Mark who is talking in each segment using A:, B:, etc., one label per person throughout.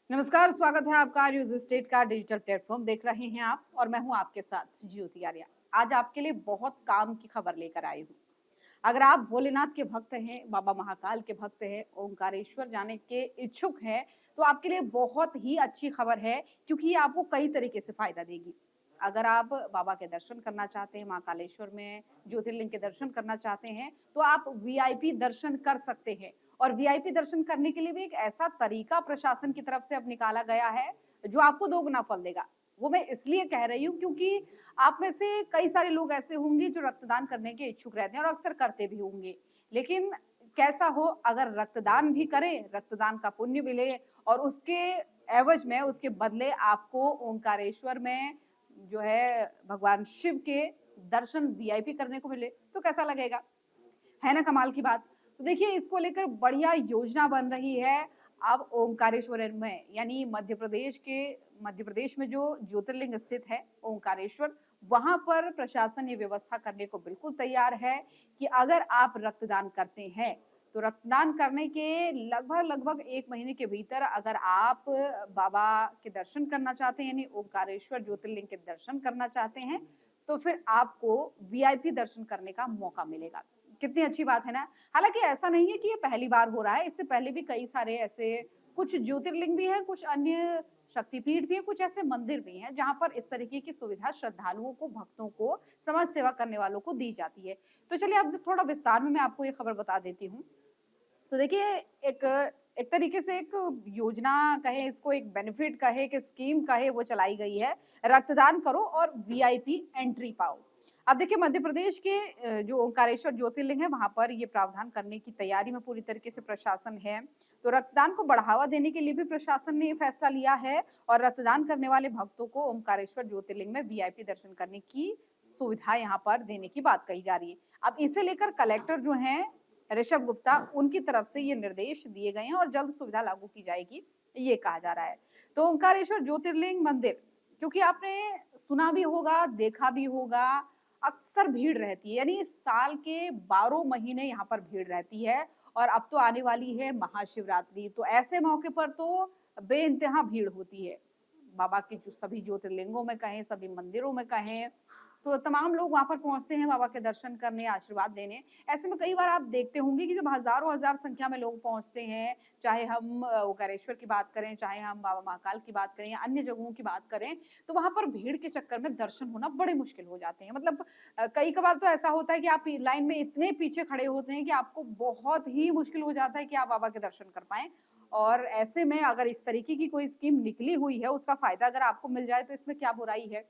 A: नमस्कार, स्वागत है आपका न्यूज स्टेट का डिजिटल प्लेटफॉर्म देख रहे हैं आप और मैं हूं आपके साथ ज्योति आर्या। आज आपके लिए बहुत काम की खबर लेकर आई हूं। अगर आप भोलेनाथ के भक्त हैं, बाबा महाकाल के भक्त हैं, ओंकारेश्वर जाने के इच्छुक हैं, तो आपके लिए बहुत ही अच्छी खबर है क्योंकि ये आपको कई तरीके से फायदा देगी। अगर आप बाबा के दर्शन करना चाहते हैं, महाकालेश्वर में ज्योतिर्लिंग के दर्शन करना चाहते हैं, तो आप वीआईपी दर्शन कर सकते हैं। और वीआईपी दर्शन करने के लिए भी एक ऐसा तरीका प्रशासन की तरफ से अब निकाला गया है, जो आपको दोगुना फल देगा। वो मैं इसलिए कह रही हूँ क्योंकि आप में से कई सारे लोग ऐसे होंगे जो रक्तदान करने के इच्छुक रहते हैं और अक्सर करते भी होंगे। लेकिन कैसा हो, अगर रक्तदान भी करें, रक्तदान का पुण्य मिले और उसके एवज में, उसके बदले आपको ओंकारेश्वर में जो है भगवान शिव के दर्शन वीआईपी करने को मिले, तो कैसा लगेगा? है ना कमाल की बात? तो देखिए, इसको लेकर बढ़िया योजना बन रही है। अब ओंकारेश्वर में यानी मध्य प्रदेश में जो ज्योतिर्लिंग स्थित है ओंकारेश्वर, वहां पर प्रशासन ये व्यवस्था करने को बिल्कुल तैयार है कि अगर आप रक्तदान करते हैं, तो रक्तदान करने के लगभग 1 महीने के भीतर अगर आप बाबा के दर्शन करना चाहते हैं, यानी ओंकारेश्वर ज्योतिर्लिंग के दर्शन करना चाहते हैं, तो फिर आपको वीआईपी दर्शन करने का मौका मिलेगा। कितनी अच्छी बात है ना? हालाँकि ऐसा नहीं है कि ये पहली बार हो रहा है, इससे पहले भी कई सारे ऐसे कुछ ज्योतिर्लिंग भी हैं, कुछ अन्य शक्तिपीठ भी हैं, कुछ ऐसे मंदिर भी हैं, जहाँ पर इस तरीके की सुविधा श्रद्धालुओं को, भक्तों को, समाज सेवा करने वालों को दी जाती है। तो चलिए अब थोड़ा विस्तार में मैं आपको ये खबर बता देती हूँ। तो देखिए, एक एक तरीके से एक योजना कहें, इसको एक बेनिफिट कहें, एक स्कीम कहें, वो चलाई गई है। रक्तदान करो और वीआईपी एंट्री पाओ। अब देखिए, मध्य प्रदेश के जो ओंकारेश्वर ज्योतिर्लिंग है, वहाँ पर ये प्रावधान करने की तैयारी में पूरी तरीके से प्रशासन है। तो रक्तदान को बढ़ावा देने के लिए भी प्रशासन ने ये फैसला लिया है और रक्तदान करने वाले भक्तों को ओंकारेश्वर ज्योतिर्लिंग में वीआईपी दर्शन करने की सुविधा यहाँ पर देने की बात कही जा रही है। अब इसे लेकर कलेक्टर जो हैं ऋषभ गुप्ता, उनकी तरफ से ये निर्देश दिए गए हैं और जल्द सुविधा लागू की जाएगी, ये कहा जा रहा है। तो ओंकारेश्वर ज्योतिर्लिंग मंदिर, क्योंकि आपने सुना भी होगा, देखा भी होगा, अक्सर भीड़ रहती है, यानी साल के 12 महीने यहाँ पर भीड़ रहती है और अब तो आने वाली है महाशिवरात्रि, तो ऐसे मौके पर तो बेइंतहा भीड़ होती है। बाबा के जो सभी ज्योतिर्लिंगों में कहें, सभी मंदिरों में कहें, तो तमाम लोग वहाँ पर पहुँचते हैं बाबा के दर्शन करने, आशीर्वाद देने। ऐसे में कई बार आप देखते होंगे कि जब हज़ारों हज़ार संख्या में लोग पहुँचते हैं, चाहे हम ओंकारेश्वर की बात करें, चाहे हम बाबा महाकाल की बात करें या अन्य जगहों की बात करें, तो वहाँ पर भीड़ के चक्कर में दर्शन होना बड़े मुश्किल हो जाते हैं। मतलब कई कभार तो ऐसा होता है कि आप लाइन में इतने पीछे खड़े होते हैं कि आपको बहुत ही मुश्किल हो जाता है कि आप बाबा के दर्शन कर पाएँ। और ऐसे में अगर इस तरीके की कोई स्कीम निकली हुई है, उसका फ़ायदा अगर आपको मिल जाए, तो इसमें क्या बुराई है?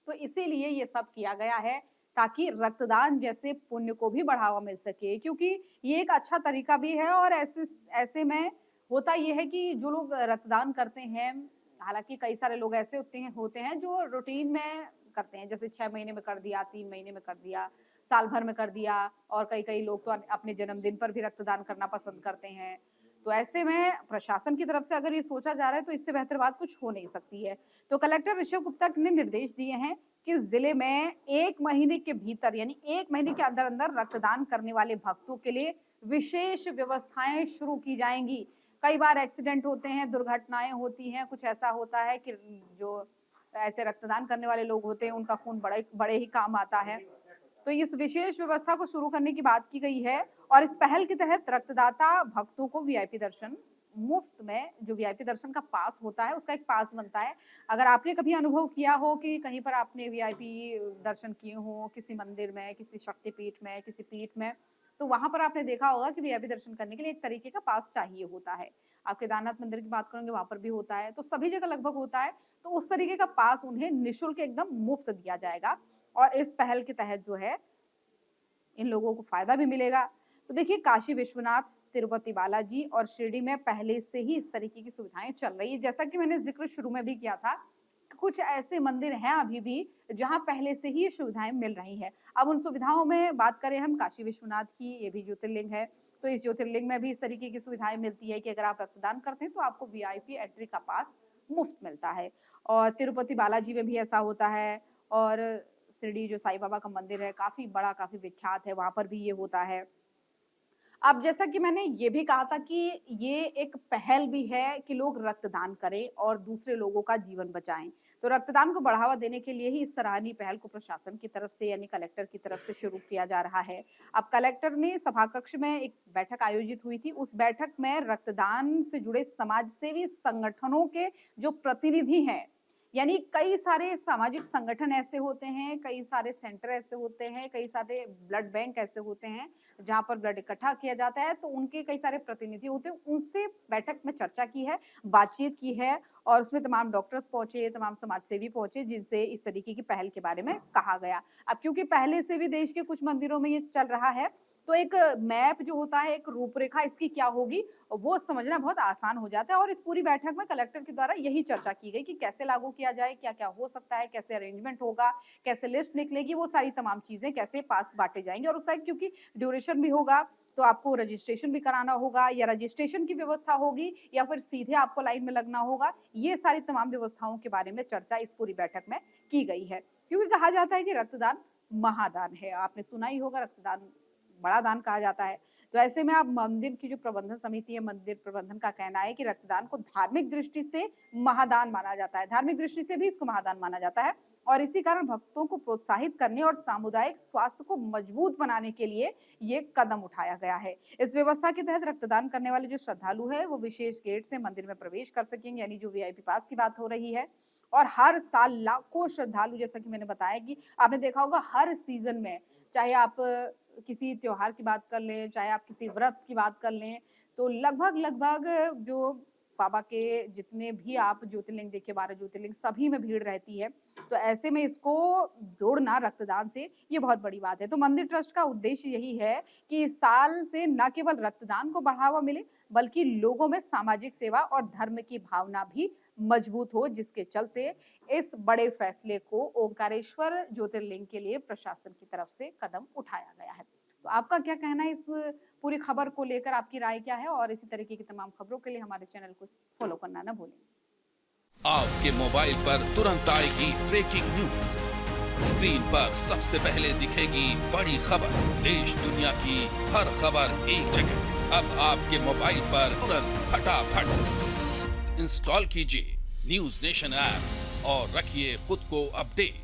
A: तो इसीलिए ये सब किया गया है ताकि रक्तदान जैसे पुण्य को भी बढ़ावा मिल सके, क्योंकि ये एक अच्छा तरीका भी है और ऐसे ऐसे में होता ये है कि जो लोग रक्तदान करते हैं, हालाँकि कई सारे लोग ऐसे होते हैं जो रूटीन में करते हैं, जैसे 6 महीने में कर दिया, 3 महीने में कर दिया, साल भर में कर दिया और कई-कई लोग तो अपने जन्मदिन पर भी रक्तदान करना पसंद करते हैं। तो ऐसे में प्रशासन की तरफ से अगर ये सोचा जा रहा है, तो इससे बेहतर बात कुछ हो नहीं सकती है। तो कलेक्टर ऋषभ गुप्ता ने निर्देश दिए हैं कि जिले में 1 महीने के भीतर, यानी 1 महीने के अंदर-अंदर रक्तदान करने वाले भक्तों के लिए विशेष व्यवस्थाएँ शुरू की जाएँगी। कई बार एक्सीडेंट होते हैं, दुर्घटनाएँ होती हैं, कुछ ऐसा होता है कि जो ऐसे रक्तदान करने वाले लोग होते हैं, उनका खून बड़े बड़े ही काम आता है। तो इस विशेष व्यवस्था को शुरू करने की बात की गई है और इस पहल के तहत रक्तदाता भक्तों को वीआईपी दर्शन मुफ्त में, जो वीआईपी दर्शन का पास होता है, उसका एक पास बनता है। अगर आपने कभी अनुभव किया हो कि कहीं पर आपने वीआईपी दर्शन किए हों, किसी मंदिर में, किसी शक्तिपीठ में, किसी पीठ में, तो वहाँ पर आपने देखा होगा कि वीआईपी दर्शन करने के लिए एक तरीके का पास चाहिए होता है। आप केदारनाथ मंदिर की बात करेंगे, वहाँ पर भी होता है, तो सभी जगह लगभग होता है। तो उस तरीके का पास उन्हें निःशुल्क एकदम मुफ्त दिया जाएगा और इस पहल के तहत जो है इन लोगों को फ़ायदा भी मिलेगा। तो देखिए, काशी विश्वनाथ, तिरुपति बालाजी और शिरडी में पहले से ही इस तरीके की सुविधाएँ चल रही हैं। जैसा कि मैंने ज़िक्र शुरू में भी किया था, कुछ ऐसे मंदिर हैं अभी भी जहाँ पहले से ही ये सुविधाएँ मिल रही हैं। अब उन सुविधाओं में बात करें हम काशी विश्वनाथ की, ये भी ज्योतिर्लिंग है, तो इस ज्योतिर्लिंग में भी इस तरीके की सुविधाएँ मिलती है कि अगर आप रक्तदान करते हैं तो आपको वीआईपी एंट्री का पास मुफ्त मिलता है। और तिरुपति बालाजी में भी ऐसा होता है और शिरडी जो साईं बाबा का मंदिर है, काफ़ी बड़ा, काफ़ी विख्यात है, वहाँ पर भी ये होता है। अब जैसा कि मैंने ये भी कहा था कि ये एक पहल भी है कि लोग रक्तदान करें और दूसरे लोगों का जीवन बचाएं। तो रक्तदान को बढ़ावा देने के लिए ही इस सराहनीय पहल को प्रशासन की तरफ से यानी कलेक्टर की तरफ से शुरू किया जा रहा है। अब कलेक्टर ने सभा कक्ष में एक बैठक आयोजित हुई थी। उस बैठक में रक्तदान से जुड़े समाज सेवी संगठनों के जो प्रतिनिधि हैं, यानी कई सारे सामाजिक संगठन ऐसे होते हैं, कई सारे सेंटर ऐसे होते हैं, कई सारे ब्लड बैंक ऐसे होते हैं, जहाँ पर ब्लड इकट्ठा किया जाता है, तो उनके कई सारे प्रतिनिधि होते हैं, उनसे बैठक में चर्चा की है, बातचीत की है और उसमें तमाम डॉक्टर्स पहुँचे, तमाम समाजसेवी पहुँचे, जिनसे इस तरीके की पहल के बारे में कहा गया। अब क्योंकि पहले से भी देश के कुछ मंदिरों में ये चल रहा है, तो एक मैप जो होता है, एक रूपरेखा इसकी क्या होगी, वो समझना बहुत आसान हो जाता है और इस पूरी बैठक में कलेक्टर के द्वारा यही चर्चा की गई कि कैसे लागू किया जाए, क्या-क्या हो सकता है, कैसे अरेंजमेंट होगा, कैसे लिस्ट निकलेगी, वो सारी तमाम चीज़ें कैसे पास बाँटे जाएँगे और उसका एक क्योंकि ड्यूरेशन भी होगा, तो आपको रजिस्ट्रेशन भी कराना होगा या रजिस्ट्रेशन की व्यवस्था होगी या फिर सीधे आपको लाइन में लगना होगा। ये सारी तमाम व्यवस्थाओं के बारे में चर्चा इस पूरी बैठक में की गई है। क्योंकि कहा जाता है कि रक्तदान महादान है। आपने सुना ही होगा रक्तदान बड़ा दान कहा जाता है। तो ऐसे में आप मंदिर की जो प्रबंधन समिति है, मंदिर प्रबंधन का कहना है कि रक्तदान को धार्मिक दृष्टि से महादान माना जाता है। धार्मिक दृष्टि से भी इसको महादान माना जाता है और इसी कारण भक्तों को प्रोत्साहित करने और सामुदायिक स्वास्थ्य को मजबूत बनाने के लिए ये कदम उठाया गया है। इस व्यवस्था के तहत रक्तदान करने वाले जो श्रद्धालु हैं, वो विशेष गेट से मंदिर में प्रवेश कर सकेंगे, यानी जो वीआईपी पास की बात हो रही है। और हर साल लाखों श्रद्धालु, जैसा कि मैंने बताया कि आपने देखा होगा हर सीज़न में, चाहे आप किसी त्योहार की बात कर लें, चाहे आप किसी व्रत की बात कर लें, तो लगभग-लगभग जो बाबा के जितने भी आप ज्योतिर्लिंग देखिए, 12 ज्योतिर्लिंग सभी में भीड़ रहती है। तो ऐसे में इसको जोड़ना रक्तदान से ये बहुत बड़ी बात है। तो मंदिर ट्रस्ट का उद्देश्य यही है कि इस साल से न केवल रक्तदान को बढ़ावा मिले, बल्कि लोगों में सामाजिक सेवा और धर्म की भावना भी मजबूत हो, जिसके चलते इस बड़े फैसले को ओंकारेश्वर ज्योतिर्लिंग के लिए प्रशासन की तरफ से कदम उठाया गया है। तो आपका क्या कहना है इस पूरी खबर को लेकर, आपकी राय क्या है? और इसी तरीके की तमाम खबरों के लिए हमारे चैनल को फॉलो करना ना भूलें।
B: आपके मोबाइल पर तुरंत आएगी ब्रेकिंग न्यूज। स्क्रीन पर सबसे पहले दिखेगी बड़ी खबर। देश दुनिया की हर खबर एक जगह। अब आपके मोबाइल पर तुरंत फटाफट इंस्टॉल कीजिए न्यूज नेशन ऐप और रखिए खुद को अपडेट।